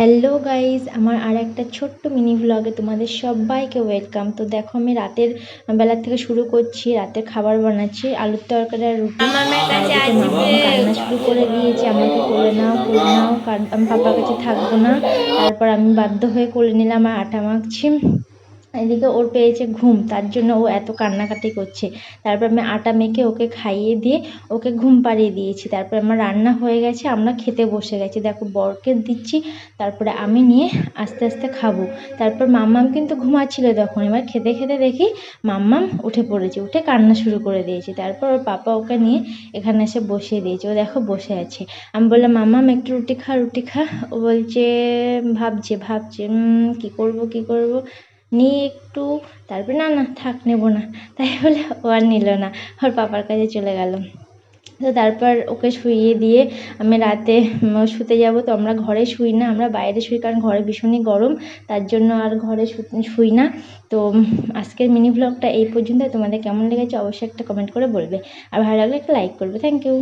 Hello guys, আমার আর একটা ছোট্ট মিনি ভ্লগে তোমাদের সবাইকে ওয়েলকাম। তো দেখো, আমি রাতের বেলা থেকে শুরু করছি। রাতের খাবার বানাচ্ছি, আলুর তরকারি আর রুটি। আর এদিকে মামা কান্না শুরু করে দিয়েছে, আমাকে কোলে নাও কোলে নাও, কারণ আমি পাপার কাছে থাকবো না। তারপর আমি বাধ্য হয়ে কোলে নিলাম আর আটা মাখছি। এদিকে ওর পেয়েছে ঘুম, তার জন্য ও এত কান্নাকাটি করছে। তারপর আমি আটা মেখে ওকে খাইয়ে দিয়ে ওকে ঘুম পাড়িয়ে দিয়েছি। তারপর আমার রান্না হয়ে গেছে, আমরা খেতে বসে গেছি। দেখো, বরকে দিচ্ছি, তারপরে আমি নিয়ে আস্তে আস্তে খাবো। তারপর মাম্মাম কিন্তু ঘুমাচ্ছিল তখন। এবার খেতে খেতে দেখি মাম্মাম উঠে পড়েছে, উঠে কান্না শুরু করে দিয়েছে। তারপর ওর পাপা ওকে নিয়ে এখানে এসে বসিয়ে দিয়েছে। ও দেখো বসে আছে। আমি বললাম মাম্মাম একটু রুটি খা রুটি খা। ও বলছে ভাবছে ভাবছে কি করব নিয়ে একটু। তারপরে না না থাক, নেবো না। তাই বলে ও আর নিল না, ওর পাপার কাছে চলে গেল। তো তারপর ওকে শুইয়ে দিয়ে আমি রাতে শুতে যাব। তো আমরা ঘরে শুই না, আমরা বাইরে শুই, কারণ ঘরে ভীষণই গরম, তার জন্য আর ঘরে শুই না। তো আজকের মিনি ব্লগটা এই পর্যন্ত। তোমাদের কেমন লেগেছে অবশ্যই একটা কমেন্ট করে বলবে, আর ভালো লাগলে একটা লাইক করবে। Thank you.